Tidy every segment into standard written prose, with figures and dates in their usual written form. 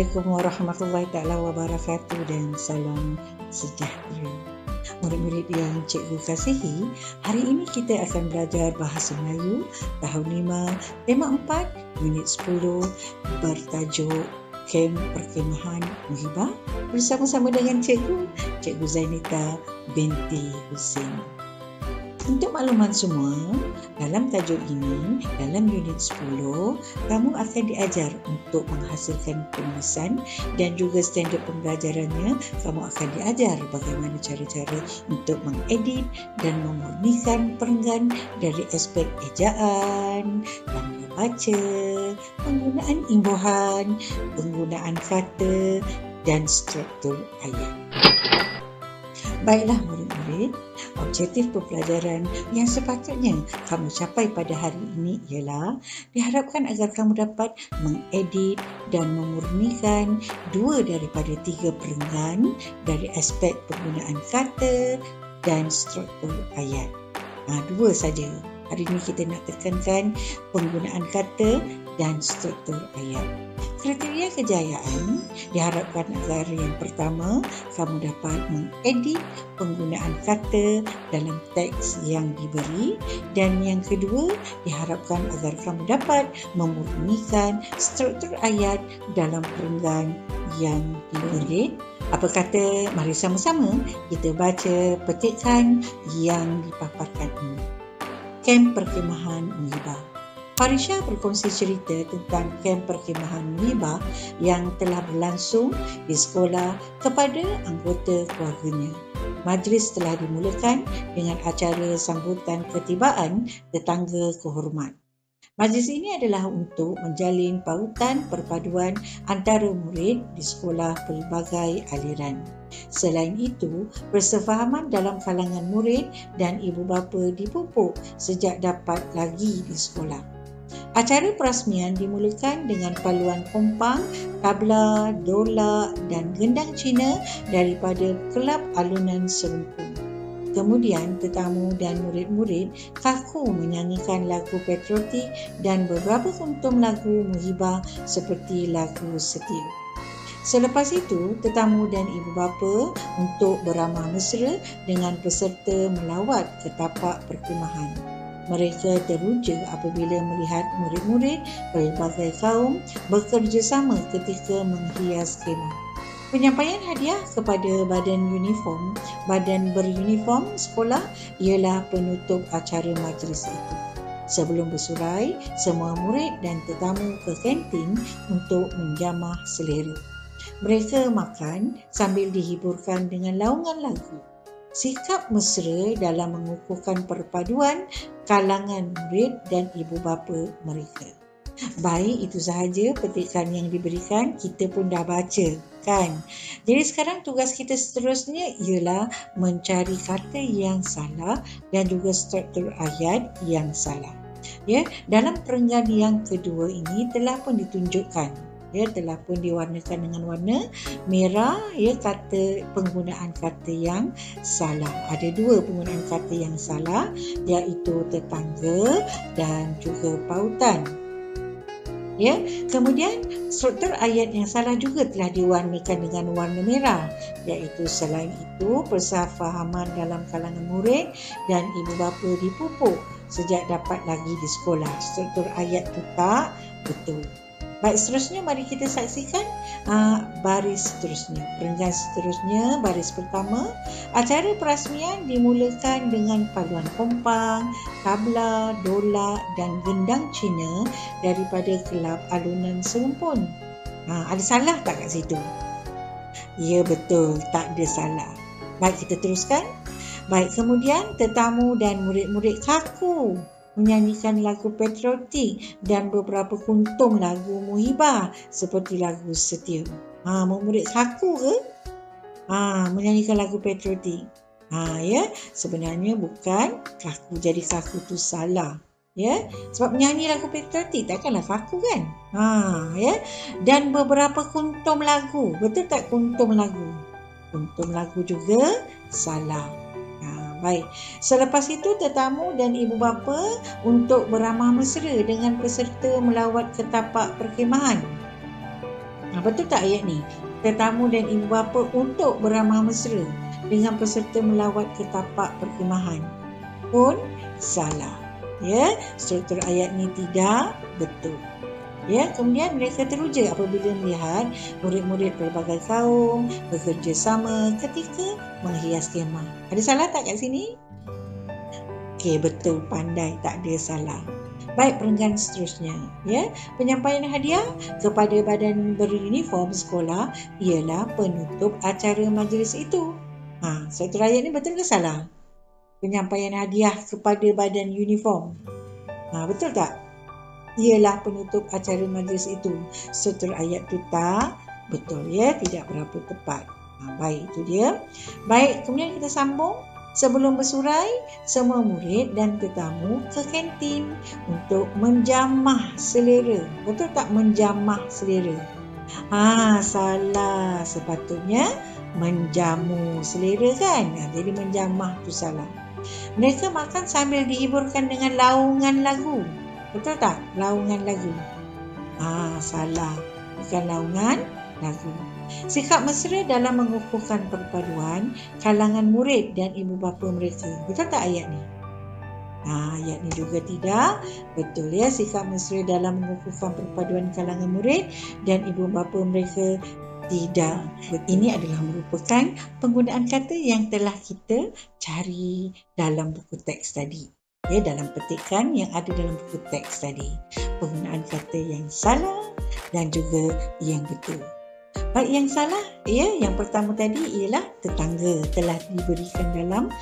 Assalamualaikum warahmatullahi taala wabarakatuh dan salam sejahtera. Murid-murid yang cikgu kasihi, hari ini kita akan belajar Bahasa Melayu tahun 5, tema 4, unit 10 bertajuk Kem Perkemahan Muhibah bersama-sama dengan Cikgu Zainita binti Husin. Untuk makluman semua, dalam tajuk ini, dalam unit 10, kamu akan diajar untuk menghasilkan penulisan dan juga standard pembelajarannya, kamu akan diajar bagaimana cara-cara untuk mengedit dan memurnikan perenggan dari aspek ejaan, tanda baca, penggunaan imbuhan, penggunaan kata dan struktur ayat. Baiklah murid-murid, objektif pembelajaran yang sepatutnya kamu capai pada hari ini ialah diharapkan agar kamu dapat mengedit dan memurnikan 2 daripada 3 perenggan dari aspek penggunaan kata dan struktur ayat. 2 saja. Hari ini kita nak tekankan penggunaan kata dan struktur ayat. Kriteria kejayaan diharapkan agar yang pertama, kamu dapat mengedit penggunaan kata dalam teks yang diberi, dan yang kedua, diharapkan agar kamu dapat memurnikan struktur ayat dalam perenggan yang diberi. Apa kata, mari sama-sama kita baca petikan yang dipaparkan ini. Kem Perkemahan Muhibah. Farisha berkongsi cerita tentang kem perkemahan muhibah yang telah berlangsung di sekolah kepada anggota keluarganya. Majlis telah dimulakan dengan acara sambutan ketibaan tetangga kehormat. Majlis ini adalah untuk menjalin pautan perpaduan antara murid di sekolah pelbagai aliran. Selain itu, persefahaman dalam kalangan murid dan ibu bapa dipupuk sejak dapat lagi di sekolah. Acara perasmian dimulakan dengan paluan kompang, tabla, dola dan gendang Cina daripada Kelab Alunan Serumpun. Kemudian tetamu dan murid-murid kaku menyanyikan lagu patriotik dan beberapa kuntum lagu muhibah seperti lagu Setia. Selepas itu, tetamu dan ibu bapa untuk beramah mesra dengan peserta melawat ke tapak perkemahan. Mereka teruja apabila melihat murid-murid pelbagai kaum bekerjasama ketika menghias kemah. Penyampaian hadiah kepada badan beruniform sekolah ialah penutup acara majlis itu. Sebelum bersurai, semua murid dan tetamu ke kantin untuk menjamah selera. Mereka makan sambil dihiburkan dengan laungan lagu. Sikap mesra dalam mengukuhkan perpaduan kalangan murid dan ibu bapa mereka. Baik, itu sahaja petikan yang diberikan, kita pun dah baca kan. Jadi sekarang tugas kita seterusnya ialah mencari kata yang salah dan juga struktur ayat yang salah. Ya, dalam perenggan yang kedua ini telah pun ditunjukkan, telah pun diwarnakan dengan warna merah, penggunaan kata yang salah. Ada 2 penggunaan kata yang salah, iaitu tetangga dan juga pautan. Kemudian struktur ayat yang salah juga telah diwarnakan dengan warna merah, iaitu selain itu persefahaman dalam kalangan murid dan ibu bapa dipupuk sejak dapat lagi di sekolah. Struktur ayat itu tak betul. Baik, seterusnya mari kita saksikan baris seterusnya. Perenggan seterusnya, baris pertama. Acara perasmian dimulakan dengan paluan kompang, tabla, dola dan gendang Cina daripada Kelab Alunan Serumpun. Ada salah tak kat situ? Ya, betul, tak ada salah. Baik, kita teruskan. Baik, kemudian tetamu dan murid-murid kaku menyanyikan lagu patriotik dan beberapa kuntum lagu muhibah seperti lagu Setia. Murid kaku ke? Menyanyikan lagu patriotik. Sebenarnya bukan kaku. Jadi kaku tu salah. Sebab menyanyi lagu patriotik takkanlah kaku kan? Dan beberapa kuntum lagu. Betul tak kuntum lagu? Kuntum lagu juga salah. Baik, selepas itu tetamu dan ibu bapa untuk beramah mesra dengan peserta melawat ke tapak perkemahan. Betul tak ayat ni? Tetamu dan ibu bapa untuk beramah mesra dengan peserta melawat ke tapak perkhemahan pun salah. Ya, struktur ayat ni tidak betul. Ya, kemudian mereka teruja apabila melihat murid-murid pelbagai kaum bekerja sama ketika menghias kemah. Ada salah tak kat sini? Okey, betul, pandai, tak ada salah. Baik, perenggan seterusnya. Ya, penyampaian hadiah kepada badan beruniform sekolah ialah penutup acara majlis itu. Struktur ayat ni betul ke salah? Penyampaian hadiah kepada badan uniform. Betul tak? Ialah penutup acara majlis itu. Struktur ayat tu tak betul, ya, tidak berapa tepat. Baik, itu dia. Baik, kemudian kita sambung. Sebelum bersurai, semua murid dan tetamu ke kantin untuk menjamah selera. Betul tak menjamah selera? Salah. Sepatutnya menjamu selera kan? Jadi menjamah tu salah. Mereka makan sambil dihiburkan dengan laungan lagu. Betul tak? Laungan lagu. Salah. Bukan laungan lagu. Sikap mesra dalam mengukuhkan perpaduan kalangan murid dan ibu bapa mereka. Betul tak ayat ni? Ayat ni juga tidak betul, ya. Sikap mesra dalam mengukuhkan perpaduan kalangan murid dan ibu bapa mereka tidak. Ini adalah merupakan penggunaan kata yang telah kita cari dalam buku teks tadi. Ya, dalam petikan yang ada dalam buku teks tadi. Penggunaan kata yang salah dan juga yang betul. Baik, yang salah, ya, yang pertama tadi ialah tetangga telah diberikan dalam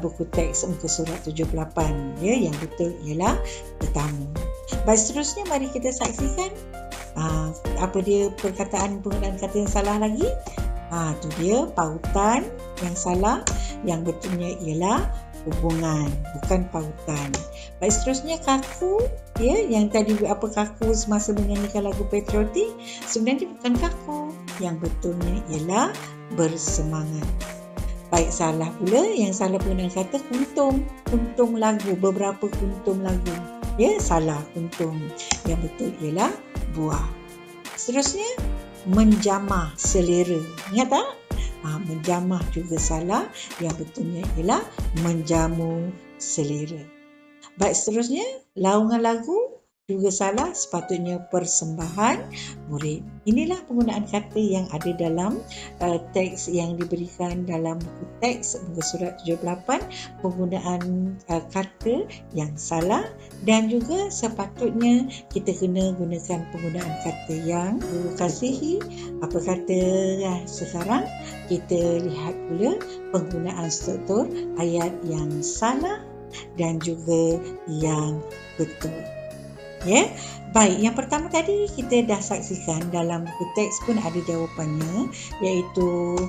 buku teks muka surat 78. Ya, yang betul ialah tetamu. Baik, seterusnya mari kita saksikan apa dia perkataan penggunaan kata yang salah lagi. Tu dia pautan yang salah. Yang betulnya ialah hubungan, bukan pautan. Baik, seterusnya kaku, ya, yang tadi kaku semasa menyanyikan lagu patriotik, sebenarnya bukan kaku. Yang betulnya ialah bersemangat. Baik, salah pula, yang salah penggunaan kata kuntung lagu, beberapa kuntung lagu. Ya, salah, kuntung. Yang betul ialah buah. Seterusnya menjamah selera. Ingat tak? Menjamah juga salah. Yang betulnya ialah menjamu selera. Baik, seterusnya laungan lagu juga salah, sepatutnya persembahan murid. Inilah penggunaan kata yang ada dalam teks yang diberikan dalam buku teks muka surat 78. Penggunaan kata yang salah dan juga sepatutnya kita kena gunakan penggunaan kata yang kasihi. Apa kata sekarang? Kita lihat pula penggunaan struktur ayat yang salah dan juga yang betul. Ya, baik. Yang pertama tadi kita dah saksikan dalam buku teks pun ada jawapannya, iaitu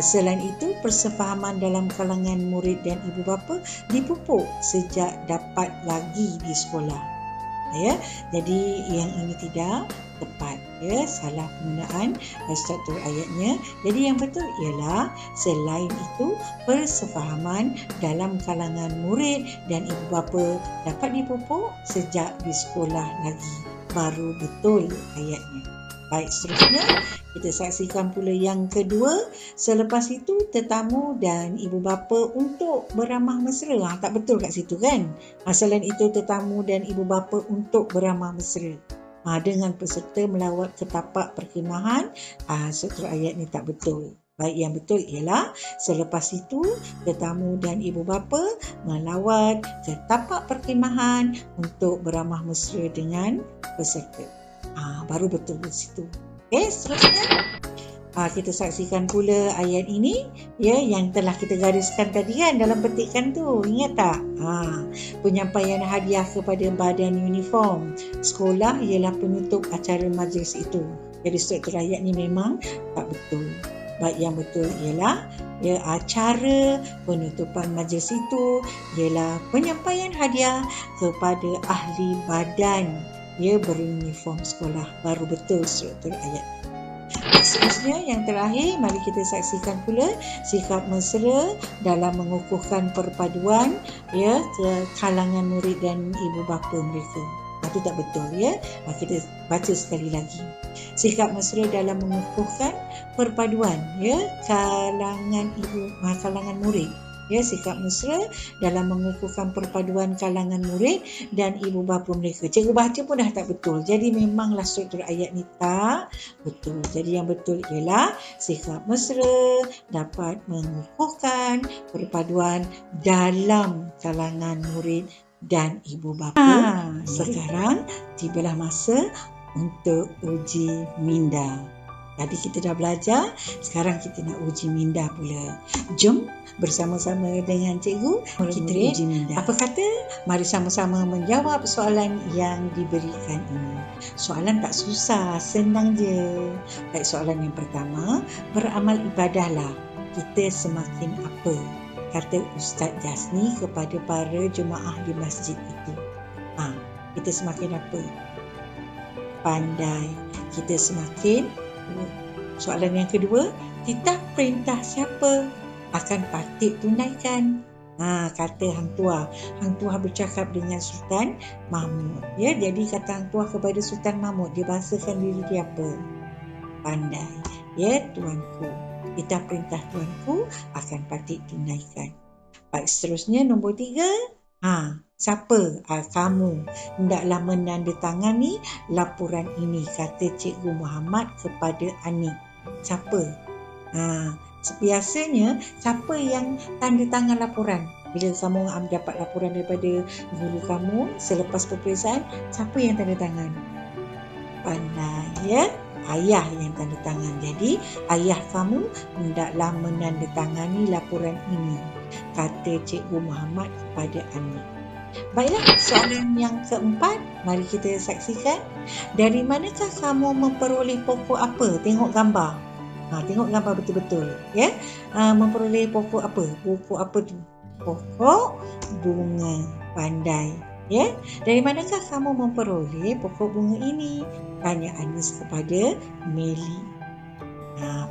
selain itu persefahaman dalam kalangan murid dan ibu bapa dipupuk sejak dapat lagi di sekolah. Ya, jadi yang ini tidak tepat, ya, salah penggunaan struktur ayatnya. Jadi yang betul ialah selain itu persefahaman dalam kalangan murid dan ibu bapa dapat dipupuk sejak di sekolah lagi. Baru betul ayatnya. Baik, seterusnya kita saksikan pula yang kedua. Selepas itu tetamu dan ibu bapa untuk beramah mesra. Tak betul kat situ kan? Selain itu tetamu dan ibu bapa untuk beramah mesra dengan peserta melawat ke tapak perkhemahan. Struktur ayat ni tak betul. Baik, yang betul ialah selepas itu tetamu dan ibu bapa melawat ke tapak perkhemahan untuk beramah mesra dengan peserta. Baru betul di situ. Okey, seterusnya kita saksikan pula ayat ini, ya, yang telah kita gariskan tadi kan dalam petikan tu. Ingat tak? Penyampaian hadiah kepada badan uniform sekolah ialah penutup acara majlis itu. Jadi struktur ayat ni memang tak betul. Baik, yang betul ialah acara penutupan majlis itu ialah penyampaian hadiah kepada ahli badan beruniform sekolah. Baru betul struktur ayat. Seterusnya yang terakhir, mari kita saksikan pula sikap mesra dalam mengukuhkan perpaduan ke kalangan murid dan ibu bapa mereka. Itu tak betul ya. Kita baca sekali lagi. Sikap mesra dalam mengukuhkan perpaduan ya kalangan murid. Ya, sikap mesra dalam mengukuhkan perpaduan kalangan murid dan ibu bapa mereka. Cikgu baca pun dah tak betul. Jadi memanglah struktur ayat ni tak betul. Jadi yang betul ialah sikap mesra dapat mengukuhkan perpaduan dalam kalangan murid dan ibu bapa. Sekarang tibalah masa untuk uji minda. Tadi kita dah belajar, sekarang kita nak uji minda pula. Jom bersama-sama dengan cikgu kita uji minda. Apa kata? Mari sama-sama menjawab soalan yang diberikan ini. Soalan tak susah, senang je. Baik, soalan yang pertama, beramal ibadahlah kita semakin apa? Kata Ustaz Jasni kepada para jemaah di masjid itu. Kita semakin apa? Pandai. Kita semakin. Soalan yang kedua, titah perintah siapa akan patut tunaikan? Kata Hang Tuah. Hang Tuah bercakap dengan Sultan Mahmud. Ya, jadi kata Hang Tuah kepada Sultan Mahmud, dia bahasakan diri dia apa? Pandai. Ya, tuanku. Titah perintah tuanku akan patut tunaikan. Baik, seterusnya nombor 3. Siapa? Kamu hendaklah menandatangani laporan ini, kata Cikgu Muhammad kepada Anik. Siapa? Biasanya siapa yang tanda tangan laporan? Bila kamu dapat laporan daripada guru kamu selepas peperiksaan, siapa yang tanda tangan? Pandai ya? Ayah yang tanda tangan. Jadi ayah kamu hendaklah menandatangani laporan ini, kata Cikgu Muhammad kepada Anik. Baiklah, soalan yang keempat, mari kita saksikan. Dari manakah kamu memperoleh pokok apa? Tengok gambar. Tengok gambar betul-betul. Ya, memperoleh pokok apa? Pokok apa tu? Pokok bunga. Pandai. Ya, dari manakah kamu memperoleh pokok bunga ini? Tanya Anis kepada Meli.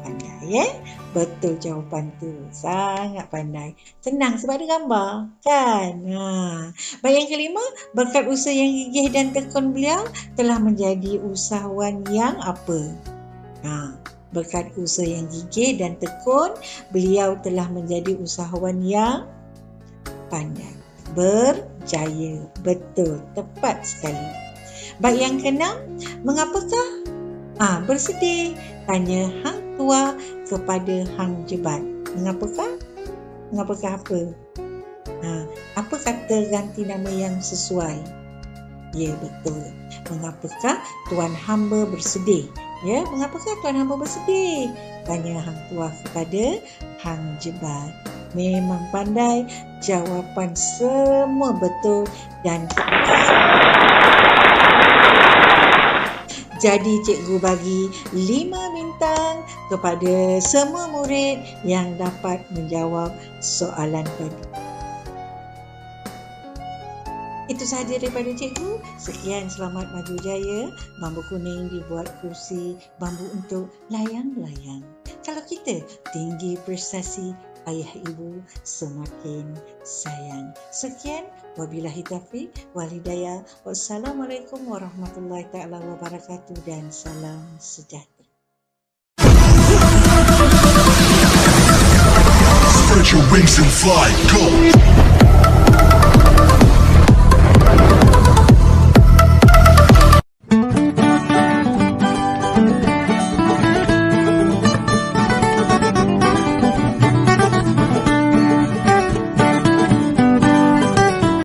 Pandai ya. Betul jawapan tu. Sangat pandai. Senang sebab ada gambar kan. Baik, yang kelima, berkat usaha yang gigih dan tekun beliau telah menjadi usahawan yang apa? Berkat usaha yang gigih dan tekun beliau telah menjadi usahawan yang pandai. Berjaya. Betul. Tepat sekali. Baik, yang keenam, mengapakah bersedih? Tanya Hang Tuah kepada Hang Jebat. Mengapakah? Mengapakah apa? Apa kata ganti nama yang sesuai? Ya, betul. Mengapakah Tuan Hamba bersedih? Ya, mengapakah Tuan Hamba bersedih? Tanya Hang Tuah kepada Hang Jebat. Memang pandai. Jawapan semua betul dan jadi cikgu bagi 5 bintang kepada semua murid yang dapat menjawab soalan tadi. Itu sahaja daripada cikgu. Sekian, selamat maju jaya. Bambu kuning dibuat kursi bambu untuk layang-layang. Kalau kita tinggi prestasi, ayah ibu semakin sayang. Sekian, wabillahi taufiq wal hidayah. Wassalamualaikum warahmatullahi taala wabarakatuh dan salam sejahtera. Spread your wings and fly, go!